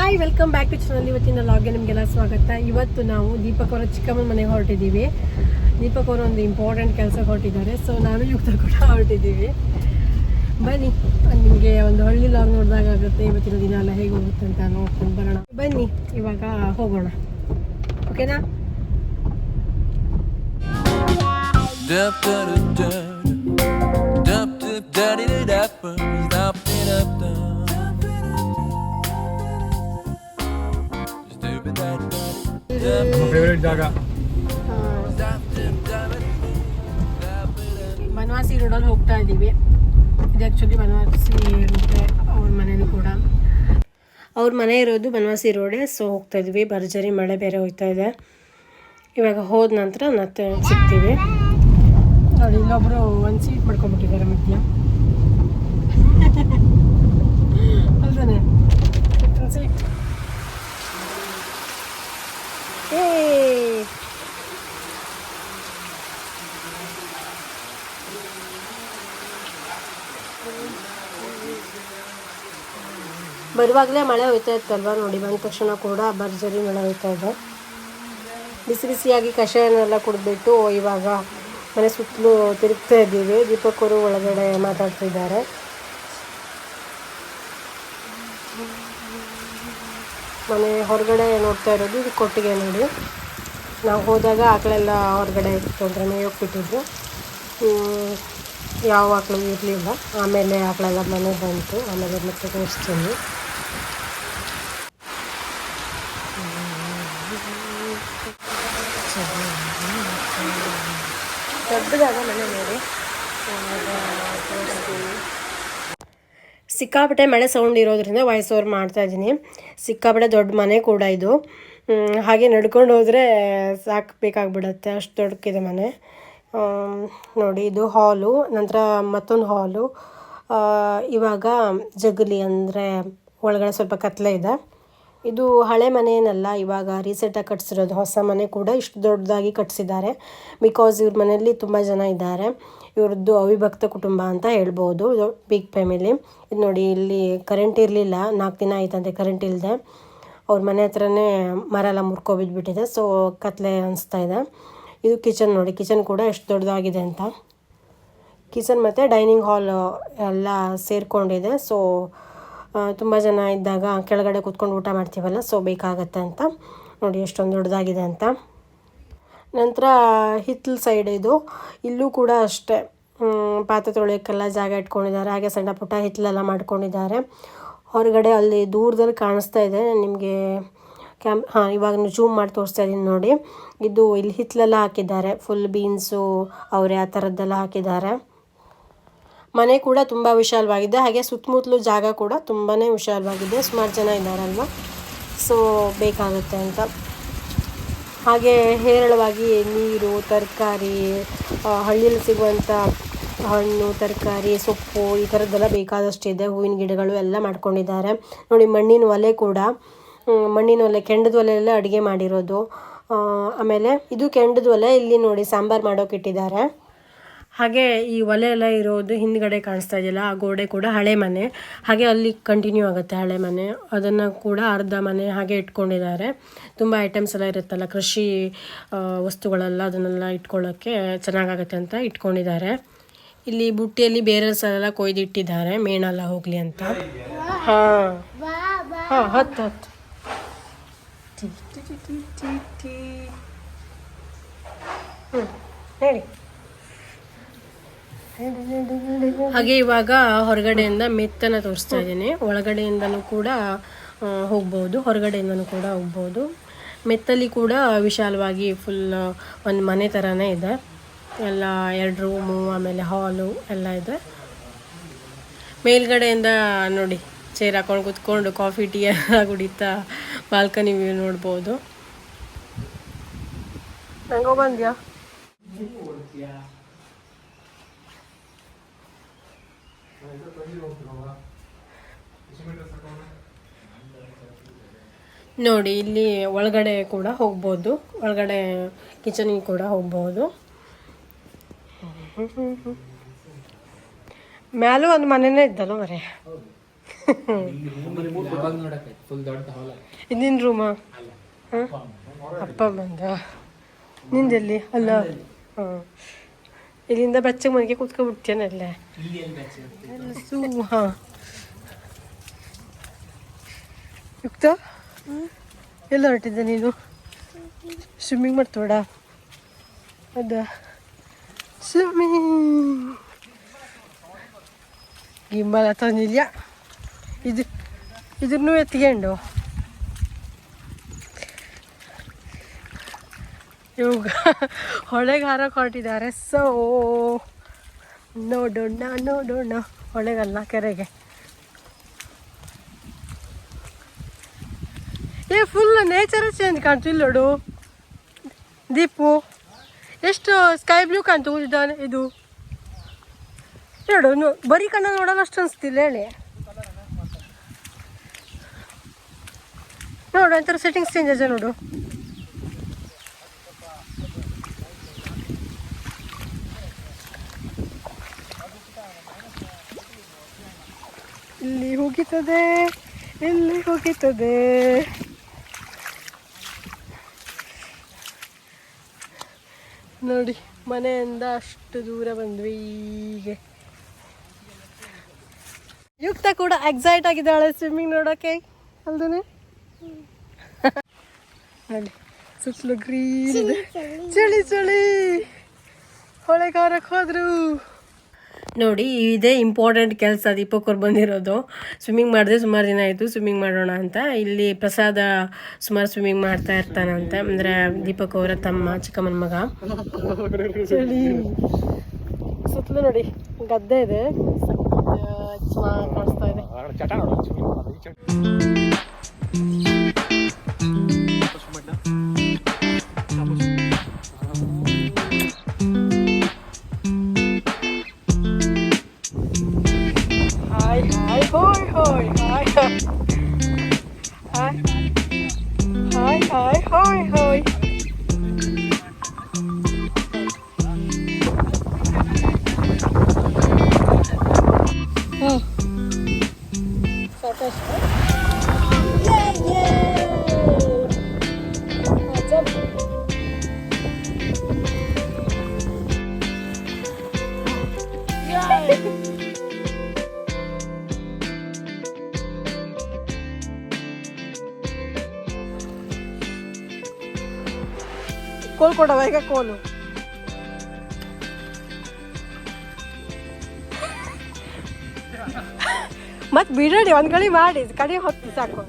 Hi, welcome back to channel. ಇವತ್ತಿನ ಲಾಗ್ಗೆ ನಿಮಗೆಲ್ಲ ಸ್ವಾಗತ. ಇವತ್ತು ನಾವು ದೀಪಕ್ ಅವರ ಚಿಕ್ಕಮ್ಮನ ಮನೆಗೆ ಹೊರಟಿದ್ದೀವಿ. ದೀಪಕ್ ಅವರು ಒಂದು ಇಂಪಾರ್ಟೆಂಟ್ ಕೆಲಸಕ್ಕೆ ಹೊರಟಿದ್ದಾರೆ. ಸೊ ನಾನು ಯುಕ್ತ ಕೂಡ ಹೊರಟಿದ್ದೀವಿ. ಬನ್ನಿ, ನಿಮಗೆ ಒಂದು ಹಳ್ಳಿ ಲಾಗ್ ನೋಡಿದಾಗ ಆಗುತ್ತೆ ಇವತ್ತಿನ ದಿನ ಎಲ್ಲ ಹೇಗೆ ಹೋಗುತ್ತೆ ಅಂತ ನೋಡ್ಕೊಂಡು ಬರೋಣ. ಬನ್ನಿ, ಇವಾಗ ಹೋಗೋಣ. ಓಕೆನಾ? ಫೇವರೇಟ್ ಜಾಗ ಬನವಾಸಿ ರೋಡಲ್ಲಿ ಹೋಗ್ತಾ ಇದ್ದೀವಿ. ಇದು ಆ್ಯಕ್ಚುಲಿ ಬನವಾಸಿ ರೋಡೆ. ಅವ್ರ ಮನೇಲಿ ಕೂಡ ಅವ್ರ ಮನೆ ಇರೋದು ಬನವಾಸಿ ರೋಡೇ. ಸೊ ಹೋಗ್ತಾ ಇದ್ವಿ. ಭರ್ಜರಿ ಮಳೆ ಬೇರೆ ಹೋಗ್ತಾ ಇದೆ. ಇವಾಗ ಹೋದ ನಂತರ ಮತ್ತೆ ಸಿಗ್ತೀವಿ. ನೋಡಿ, ಇಲ್ಲೊಬ್ರು ಒಂದು ಸೀಟ್ ಮಾಡ್ಕೊಂಡ್ಬಿಟ್ಟಿದ್ದಾರೆ ಮಧ್ಯ. ಅಲ್ದಾನೆ ಸೀಟ್. ಬರುವಾಗಲೇ ಮಳೆ ಹೋಯ್ತಾ ಇತ್ತಲ್ವ. ನೋಡಿ, ಬಂದ ತಕ್ಷಣ ಕೂಡ ಭರ್ಜರಿ ಮಳೆ ಹೋಯ್ತಾ ಇದೆ. ಬಿಸಿ ಬಿಸಿಯಾಗಿ ಕಷಾಯನೆಲ್ಲ ಕುಡಿದ್ಬಿಟ್ಟು ಇವಾಗ ಮನೆ ಸುತ್ತಲೂ ತಿರುಗ್ತಾ ಇದ್ದೀವಿ. ದೀಪಕ್ ಅವರು ಒಳಗಡೆ ಮಾತಾಡ್ತಿದ್ದಾರೆ. ಮನೆ ಹೊರಗಡೆ ನೋಡ್ತಾ ಇರೋದು ಇದು ಕೊಟ್ಟಿಗೆ. ನೋಡಿ, ನಾವು ಹೋದಾಗ ಆಕಳೆಲ್ಲ ಹೊರಗಡೆ ಇತ್ತು ಅಂದರೆ ಮೇಯೋಕ್ಕೆ ಬಿಟ್ಟಿದ್ದು. ಯಾವ ಆಕಳು ಇರಲಿಲ್ಲ. ಆಮೇಲೆ ಆಕಳೆಲ್ಲ ಮನೆ ಬಂತು. ಆಮೇಲೆ ಮತ್ತೆ ತೋರಿಸ್ತೀನಿ. ದೊಡ್ಡದಾದ ಮನೆ ನೋಡಿ, ತೋರಿಸ್ತೀನಿ. ಸಿಕ್ಕಾಪಟ್ಟೆ ಮಳೆ ಸೌಂಡ್ ಇರೋದ್ರಿಂದ ವಾಯ್ಸ್ ಓವರ್ ಮಾಡ್ತಾಯಿದ್ದೀನಿ. ಸಿಕ್ಕಾಪಟ್ಟೆ ದೊಡ್ಡ ಮನೆ ಕೂಡ ಇದು. ಹಾಗೆ ನಡ್ಕೊಂಡು ಹೋದರೆ ಸಾಕಬೇಕಾಗ್ಬಿಡತ್ತೆ, ಅಷ್ಟು ದೊಡ್ಡಕ್ಕಿದೆ ಮನೆ. ನೋಡಿ, ಇದು ಹಾಲು, ನಂತರ ಮತ್ತೊಂದು ಹಾಲು. ಇವಾಗ ಜಗಲಿ ಅಂದರೆ ಒಳಗಡೆ ಸ್ವಲ್ಪ ಕತ್ಲೆ ಇದೆ. ಇದು ಹಳೆ ಮನೆ ಏನಲ್ಲ, ಇವಾಗ ರೀಸೆಂಟಾಗಿ ಕಟ್ಸಿರೋದು. ಹೊಸ ಮನೆ ಕೂಡ ಇಷ್ಟು ದೊಡ್ಡದಾಗಿ ಕಟ್ಸಿದ್ದಾರೆ. ಬಿಕಾಸ್ ಇವ್ರ ಮನೆಯಲ್ಲಿ ತುಂಬ ಜನ ಇದ್ದಾರೆ. ಇವ್ರದ್ದು ಅವಿಭಕ್ತ ಕುಟುಂಬ ಅಂತ ಹೇಳ್ಬೋದು. Big family. ಇದು ನೋಡಿ, ಇಲ್ಲಿ ಕರೆಂಟ್ ಇರಲಿಲ್ಲ. 4 ದಿನ ಆಯ್ತಂತೆ ಕರೆಂಟ್ ಇಲ್ಲದೆ. ಅವ್ರ ಮನೆ ಹತ್ರನೇ ಮರ ಎಲ್ಲ ಮುರ್ಕೊಬಿದ್ಬಿಟ್ಟಿದೆ. ಸೊ ಕತ್ಲೆ ಅನಿಸ್ತಾ ಇದೆ. ಇದು ಕಿಚನ್. ನೋಡಿ, ಕಿಚನ್ ಕೂಡ ಎಷ್ಟು ದೊಡ್ಡದಾಗಿದೆ ಅಂತ. ಕಿಚನ್ ಮತ್ತು ಡೈನಿಂಗ್ ಹಾಲ್ ಎಲ್ಲ ಸೇರಿಕೊಂಡಿದೆ. ಸೊ ತುಂಬ ಜನ ಇದ್ದಾಗ ಕೆಳಗಡೆ ಕೂತ್ಕೊಂಡು ಊಟ ಮಾಡ್ತೀವಲ್ಲ, ಸೊ ಬೇಕಾಗತ್ತೆ ಅಂತ. ನೋಡಿ ಎಷ್ಟೊಂದು ದೊಡ್ಡದಾಗಿದೆ ಅಂತ. ನಂತರ ಹಿತ್ತಲ ಸೈಡ್ ಇದು. ಇಲ್ಲೂ ಕೂಡ ಅಷ್ಟೇ ಪಾತ್ರೆ ತೊಳೆಯೋಕ್ಕೆಲ್ಲ ಜಾಗ ಇಟ್ಕೊಂಡಿದ್ದಾರೆ. ಹಾಗೆ ಸಣ್ಣ ಪುಟ್ಟ ಹಿತ್ತಲೆಲ್ಲ ಮಾಡ್ಕೊಂಡಿದ್ದಾರೆ. ಹೊರಗಡೆ ಅಲ್ಲಿ ದೂರದಲ್ಲಿ ಕಾಣಿಸ್ತಾ ಇದೆ ನಿಮಗೆ. ಇವಾಗ ಜೂಮ್ ಮಾಡಿ ತೋರಿಸ್ತಾ ಇದ್ದೀನಿ ನೋಡಿ. ಇದು ಇಲ್ಲಿ ಹಿತ್ತಲೆಲ್ಲ ಹಾಕಿದ್ದಾರೆ. ಫುಲ್ ಬೀನ್ಸು, ಅವರೆ ಆ ಥರದ್ದೆಲ್ಲ ಹಾಕಿದ್ದಾರೆ. ಮನೆ ಕೂಡ ತುಂಬ ವಿಶಾಲವಾಗಿದೆ. ಹಾಗೆ ಸುತ್ತಮುತ್ತಲು ಜಾಗ ಕೂಡ ತುಂಬಾ ವಿಶಾಲವಾಗಿದೆ. ಸುಮಾರು ಜನ ಇದ್ದಾರಲ್ವ, ಸೊ ಬೇಕಾಗುತ್ತೆ ಅಂತ. ಹಾಗೆ ಹೇರಳವಾಗಿ ನೀರು, ತರಕಾರಿ, ಹಳ್ಳಿಯಲ್ಲಿ ಸಿಗುವಂಥ ಹಣ್ಣು, ತರಕಾರಿ, ಸೊಪ್ಪು ಈ ಥರದ್ದೆಲ್ಲ ಬೇಕಾದಷ್ಟಿದೆ. ಹೂವಿನ ಗಿಡಗಳು ಎಲ್ಲ ಮಾಡ್ಕೊಂಡಿದ್ದಾರೆ. ನೋಡಿ, ಮಣ್ಣಿನ ಒಲೆ ಕೂಡ, ಮಣ್ಣಿನ ಒಲೆ, ಕೆಂಡದ ಒಲೆಯಲ್ಲೇ ಅಡುಗೆ ಮಾಡಿರೋದು. ಆಮೇಲೆ ಇದು ಕೆಂಡದ ಒಲೆ. ಇಲ್ಲಿ ನೋಡಿ, ಸಾಂಬಾರು ಮಾಡೋಕೆ ಇಟ್ಟಿದ್ದಾರೆ. ಹಾಗೆ ಈ ಒಲೆ ಎಲ್ಲ ಇರೋದು ಹಿಂದ್ಗಡೆ ಕಾಣಿಸ್ತಾ ಇದೆಯಲ್ಲ, ಆ ಗೋಡೆ ಕೂಡ ಹಳೆ ಮನೆ. ಹಾಗೆ ಅಲ್ಲಿ ಕಂಟಿನ್ಯೂ ಆಗುತ್ತೆ ಹಳೆ ಮನೆ. ಅದನ್ನು ಕೂಡ ಅರ್ಧ ಮನೆ ಹಾಗೆ ಇಟ್ಕೊಂಡಿದ್ದಾರೆ. ತುಂಬ ಐಟಮ್ಸ್ ಎಲ್ಲ ಇರುತ್ತಲ್ಲ, ಕೃಷಿ ವಸ್ತುಗಳೆಲ್ಲ, ಅದನ್ನೆಲ್ಲ ಇಟ್ಕೊಳ್ಳೋಕ್ಕೆ ಚೆನ್ನಾಗಾಗುತ್ತೆ ಅಂತ ಇಟ್ಕೊಂಡಿದ್ದಾರೆ. ಇಲ್ಲಿ ಬುಟ್ಟಿಯಲ್ಲಿ ಬೇರೆ ಸಲ ಕೊಯ್ದಿಟ್ಟಿದ್ದಾರೆ, ಮೇಣೆಲ್ಲ ಹೋಗಲಿ ಅಂತ. ಹಾಂ, ಹತ್ತು ಹೇಳಿ. ಹಾಗೆ ಇವಾಗ ಹೊರಗಡೆಯಿಂದ ಮೆತ್ತನ ತೋರಿಸ್ತಾ ಇದ್ದೀನಿ. ಒಳಗಡೆಯಿಂದನೂ ಕೂಡ ಹೋಗ್ಬೋದು, ಹೊರಗಡೆಯಿಂದನೂ ಕೂಡ ಹೋಗ್ಬೋದು. ಮೆತ್ತಲ್ಲಿ ಕೂಡ ವಿಶಾಲವಾಗಿ ಫುಲ್ ಒಂದು ಮನೆ ಥರನೇ ಇದೆ. ಎಲ್ಲ 2 ರೂಮು, ಆಮೇಲೆ ಹಾಲು ಎಲ್ಲ ಇದೆ. ಮೇಲ್ಗಡೆಯಿಂದ ನೋಡಿ, ಚೇರ್ ಹಾಕೊಂಡು ಕೂತ್ಕೊಂಡು ಕಾಫಿ ಟೀ ಎಲ್ಲ ಕುಡಿತಾ ಬಾಲ್ಕನಿ ವ್ಯೂ ನೋಡ್ಬೋದು. ನಂಗೋ ಬಂದ್ಯಾ? ನೋಡಿ, ಇಲ್ಲಿ ಒಳಗಡೆ ಕೂಡ ಹೋಗ್ಬೋದು. ಒಳಗಡೆ ಕಿಚನಿಗೆ ಕೂಡ ಹೋಗ್ಬೋದು. ಮ್ಯಾಲೂ ಒಂದು ಮನೆಯೇ ಇದ್ದಲ್ಲ ಮರೆ. ನಿನ್ನ ರೂಮಾ? ಹಾಂ, ಅಪ್ಪ ಬಂದ. ನಿಂದೆಲ್ಲಿ? ಅಲ್ಲ, ಹಾಂ, ಇಲ್ಲಿಂದ ಬೆಚ್ಚಗೆ ಮನೆಗೆ ಕೂತ್ಕೊಬಿಡ್ತೇನಲ್ಲೇ. ಹಾಂ, ಯುಕ್ತ ಎಲ್ಲ ಹೊರಟಿದ್ದೆ ನೀನು? ಸ್ವಿಮ್ಮಿಂಗ್ ಮಾಡ್ತೋಡ? ಹೌದಾ, ಸ್ವಿಮ್ಮಿಂಗ್ ಗಿಂಬಲ್ ತಂದಿಲ್ಲ. ಇದನ್ನು ಎತ್ಕೊಂಡು ಇವಾಗ ಹೊಳೆಗೆ ಹಾರಕ್ಕೆ ಹೊರಟಿದ್ದಾರೆ. ಸೊ ನೋಡೋಣ ಹೊಳೆಗಲ್ಲ, ಕೆರೆಗೆ. ಫುಲ್ ನೇಚರ್ ಚೇಂಜ್ ಕಾಣ್ತು ಇಲ್ಲಿ ನೋಡು ದೀಪು. ಎಷ್ಟು ಸ್ಕೈ ಬ್ಲೂ ಕಾಣ್ತು ಇದು ನೋಡು. ಬರೀ ಕಣ್ಣ ನೋಡೋಣ ಅಷ್ಟು ಅನಿಸ್ತಿಲ್ಲ ಹೇಳಿ. ನೋಡು ಒಂಥರ ಸೆಟ್ಟಿಂಗ್ಸ್ ಚೇಂಜ್ ಆಗಿದೆ ನೋಡು. ಇಲ್ಲಿ ಹೋಗಿತ್ತದೆ ನೋಡಿ. ಮನೆಯಿಂದ ಅಷ್ಟು ದೂರ ಬಂದ್ವಿ. ಹೀಗೆ ಯುಕ್ತ ಕೂಡ ಎಕ್ಸೈಟ್ ಆಗಿದ್ದಾಳೆ ಸ್ವಿಮ್ಮಿಂಗ್ ನೋಡೋಕೆ ಅಲ್ದನೆ. ನೋಡಿ ಸುತ್ತಲೂ ಗ್ರೀನ್ ಇದೆ. ಚಳಿ ಹೊಳೆಗಾರಕ್ಕೆ ಹೋದ್ರು ನೋಡಿ. ಇದೇ ಇಂಪಾರ್ಟೆಂಟ್ ಕೆಲಸ ದೀಪಕ್ಕವ್ರು ಬಂದಿರೋದು. ಸ್ವಿಮ್ಮಿಂಗ್ ಮಾಡಿದೆ ಸುಮಾರು ದಿನ ಆಯಿತು, ಸ್ವಿಮ್ಮಿಂಗ್ ಮಾಡೋಣ ಅಂತ. ಇಲ್ಲಿ ಪ್ರಸಾದ ಸುಮಾರು ಸ್ವಿಮ್ಮಿಂಗ್ ಮಾಡ್ತಾ ಇರ್ತಾನಂತೆ, ಅಂದರೆ ದೀಪಕ್ ಅವರ ತಮ್ಮ, ಚಿಕ್ಕಮ್ಮನ ಮಗ. ಚಳಿ ಸುತ್ತಲೂ ನೋಡಿ ಗದ್ದೆ ಇದೆ, ಚೆನ್ನಾಗಿ ಕಾಣಿಸ್ತಾ ಇದೆ. Hi. ಕೋಲ್ ಕೊಡವ ಈಗ ಕೋಲು. ಮತ್ತೆ ಬಿಡಡಿ ಒಂದ್ ಕಡೆ ಮಾಡಿ ಕಡೆ ಹೊತ್ತು ಸಾಕು.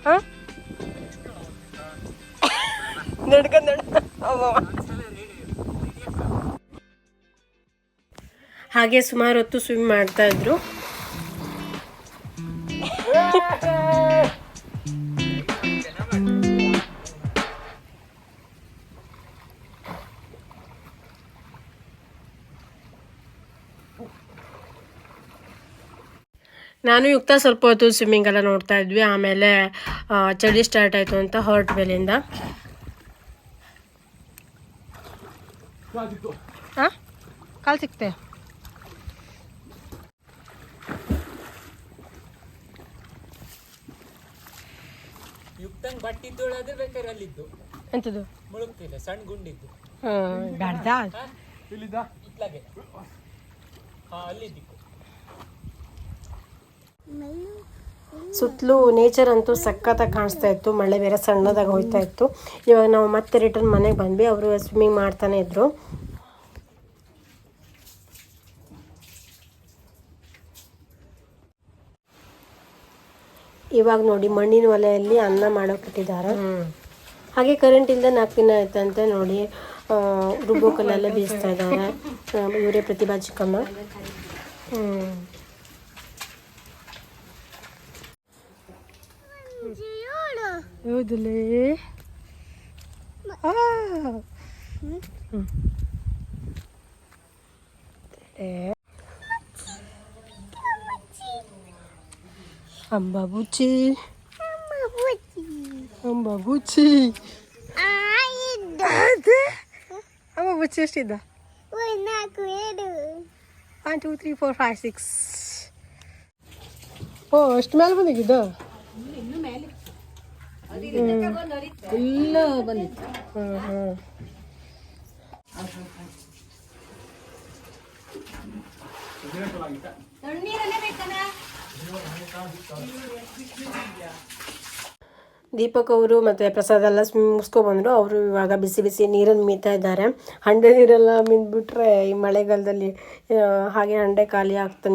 ಹಾಂ ಹಾಗೆ ಸುಮಾರು ಹೊತ್ತು ಸ್ವಿಮ್ ಮಾಡ್ತಾ ಇದ್ರು. ನಾನು ಯುಕ್ತ ಸ್ವಲ್ಪ ಹೊತ್ತು ಸ್ವಿಮ್ಮಿಂಗ್ ಎಲ್ಲ ನೋಡ್ತಾ ಇದ್ವಿ. ಆಮೇಲೆ ಚಳಿ ಸ್ಟಾರ್ಟ್ ಆಯಿತು ಅಂತ ಹೊರಟ ಮೇಲಿಂದ. ಹಾಂ ಕಾಲು ಸಿಕ್ತೆ. ಎಂಥದ್ದು ಸಣ್ಣ ಗುಂಡಿದ್ದು ಸುತ್ತಲೂ ನೇಚರ್ ಅಂತೂ ಸಖತ್ತಾಗಿ ಕಾಣಿಸ್ತಾ ಇತ್ತು. ಮಳೆ ಬೇರೆ ಸಣ್ಣದಾಗಿ ಹೋಗ್ತಾ ಇತ್ತು. ಇವಾಗ ನಾವು ಮತ್ತೆ ರಿಟರ್ನ್ ಮನೆಗೆ ಬಂದ್ವಿ. ಅವರು ಸ್ವಿಮ್ಮಿಂಗ್ ಮಾಡ್ತಾನೆ ಇದ್ರು. ಇವಾಗ ನೋಡಿ ಮಣ್ಣಿನ ಒಲೆಯಲ್ಲಿ ಅನ್ನ ಮಾಡೋಕ್ಕಿಟ್ಟಿದ್ದಾರೆ. ಹಾಗೆ ಕರೆಂಟ್ ಇಲ್ಲದೆ 4 ದಿನ ಆಯ್ತಂತೆ. ನೋಡಿ ರುಬ್ಬೋಕಲ್ಲೆಲ್ಲ ಬೀಸ್ತಾ ಇದ್ದಾರೆ ಇವರೇ ಪ್ರತಿಭಾ ಚಿಕ್ಕಮ್ಮ. ಹೌದಲ್ಲೇ ಅಂಬಾಬುಚ್ಚಿ ಅಂಬಾಬುಚ್ಚಿ ಅಂಬಾಬುಚ್ಚಿ ಎಷ್ಟಿದ್ದ? 1 2 3 4 5 6. ಓ ಅಷ್ಟು ಮೇಲೆ ಬಂದಿದ್ದು ಫುಲ್ ಬಂದಿತ್ತು. ದೀಪಕ್ ಅವರು ಮತ್ತು ಪ್ರಸಾದ್ ಎಲ್ಲ ಮುಗಿಸ್ಕೊಬಂದರು. ಅವರು ಇವಾಗ ಬಿಸಿ ಬಿಸಿ ನೀರನ್ನು ಮೀತಾ ಇದ್ದಾರೆ. ಹಂಡೆ ನೀರೆಲ್ಲ ಮಿಂದ್ಬಿಟ್ರೆ ಈ ಮಳೆಗಾಲದಲ್ಲಿ ಹಾಗೆ ಹಂಡೆ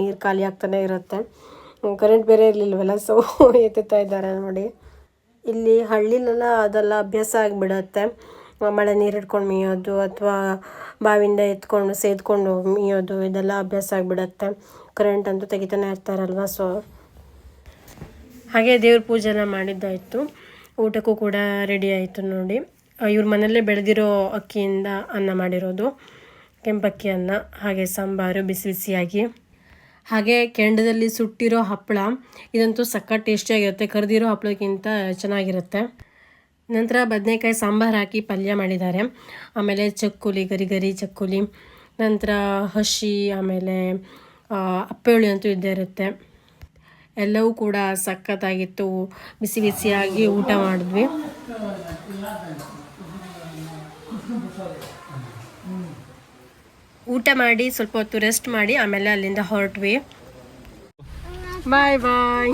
ನೀರು ಖಾಲಿ ಆಗ್ತಾನೆ ಇರುತ್ತೆ. ಕರೆಂಟ್ ಬೇರೆ ಇರಲಿಲ್ವಲ್ಲ, ಸೊ ಎತ್ತುತ್ತಾ ಇದ್ದಾರೆ ನೋಡಿ. ಇಲ್ಲಿ ಹಳ್ಳಿಲೆಲ್ಲ ಅದೆಲ್ಲ ಅಭ್ಯಾಸ ಆಗಿಬಿಡತ್ತೆ. ಮಳೆ ನೀರು ಹಿಡ್ಕೊಂಡು ಮೀಯೋದು ಅಥವಾ ಬಾವಿಯಿಂದ ಎತ್ಕೊಂಡು ಸೇದ್ಕೊಂಡು ಮೀಯೋದು ಇದೆಲ್ಲ ಅಭ್ಯಾಸ ಆಗಿಬಿಡತ್ತೆ. ಕರೆಂಟ್ ಅಂತೂ ತೆಗಿತಾನೆ ಇರ್ತಾರಲ್ವ. ಸೊ ಹಾಗೆ ದೇವ್ರ ಪೂಜೆನ ಮಾಡಿದ್ದಾಯಿತು. ಊಟಕ್ಕೂ ಕೂಡ ರೆಡಿ ಆಯಿತು ನೋಡಿ. ಇವ್ರ ಮನೆಯಲ್ಲೇ ಬೆಳೆದಿರೋ ಅಕ್ಕಿಯಿಂದ ಅನ್ನ ಮಾಡಿರೋದು, ಕೆಂಪಕ್ಕಿ ಅನ್ನ, ಹಾಗೆ ಸಾಂಬಾರು ಬಿಸಿ ಬಿಸಿಯಾಗಿ, ಹಾಗೆ ಕೆಂಡದಲ್ಲಿ ಸುಟ್ಟಿರೋ ಹಪ್ಪಳ. ಇದಂತೂ ಸಖತ್ ಟೇಸ್ಟಿಯಾಗಿರುತ್ತೆ, ಕರೆದಿರೋ ಹಪ್ಪಳಕ್ಕಿಂತ ಚೆನ್ನಾಗಿರುತ್ತೆ. ನಂತರ ಬದನೆಕಾಯಿ ಸಾಂಬಾರು ಹಾಕಿ ಪಲ್ಯ ಮಾಡಿದ್ದಾರೆ. ಆಮೇಲೆ ಚಕ್ಕುಲಿ, ಗರಿ ಗರಿ ಚಕ್ಕುಲಿ, ನಂತರ ಹಸಿ, ಆಮೇಲೆ ಅಪ್ಪೆ ಅಂತೂ ಇದ್ದೇ ಇರುತ್ತೆ. ಎಲ್ಲವೂ ಕೂಡ ಸಖತ್ತಾಗಿತ್ತು. ಬಿಸಿ ಬಿಸಿಯಾಗಿ ಊಟ ಮಾಡಿದ್ವಿ. ಊಟ ಮಾಡಿ ಸ್ವಲ್ಪ ಹೊತ್ತು ರೆಸ್ಟ್ ಮಾಡಿ ಆಮೇಲೆ ಅಲ್ಲಿಂದ ಹೊರಟ್ವಿ. ಬಾಯ್ ಬಾಯ್.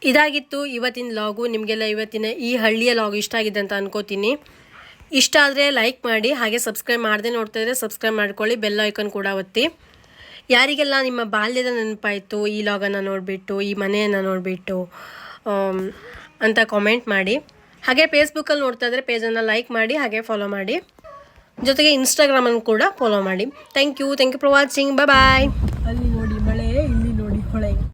ಇದಾಗಿತ್ತು ಇವತ್ತಿನ ಲಾಗು. ನಿಮಗೆಲ್ಲ ಇವತ್ತಿನ ಈ ಹಳ್ಳಿಯ ಲಾಗ್ ಇಷ್ಟ ಆಗಿದೆ ಅಂತ ಅನ್ಕೋತೀನಿ. ಇಷ್ಟ ಆದರೆ ಲೈಕ್ ಮಾಡಿ, ಹಾಗೆ ಸಬ್ಸ್ಕ್ರೈಬ್ ಮಾಡದೆ ನೋಡ್ತಾ ಇದ್ದರೆ ಸಬ್ಸ್ಕ್ರೈಬ್ ಮಾಡ್ಕೊಳ್ಳಿ, ಬೆಲ್ ಐಕನ್ ಕೂಡ ಒತ್ತಿ. ಯಾರಿಗೆಲ್ಲ ನಿಮ್ಮ ಬಾಲ್ಯದ ನೆನಪಾಯಿತು ಈ ಲಾಗನ್ನು ನೋಡಿಬಿಟ್ಟು, ಈ ಮನೆಯನ್ನು ನೋಡಿಬಿಟ್ಟು ಅಂತ ಕಾಮೆಂಟ್ ಮಾಡಿ. ಹಾಗೆ ಫೇಸ್ಬುಕ್ಕಲ್ಲಿ ನೋಡ್ತಾ ಇದ್ದರೆ ಪೇಜನ್ನು ಲೈಕ್ ಮಾಡಿ, ಹಾಗೆ ಫಾಲೋ ಮಾಡಿ. ಜೊತೆಗೆ ಇನ್ಸ್ಟಾಗ್ರಾಮನ್ನು ಕೂಡ ಫಾಲೋ ಮಾಡಿ. Thank you for watching. Bye.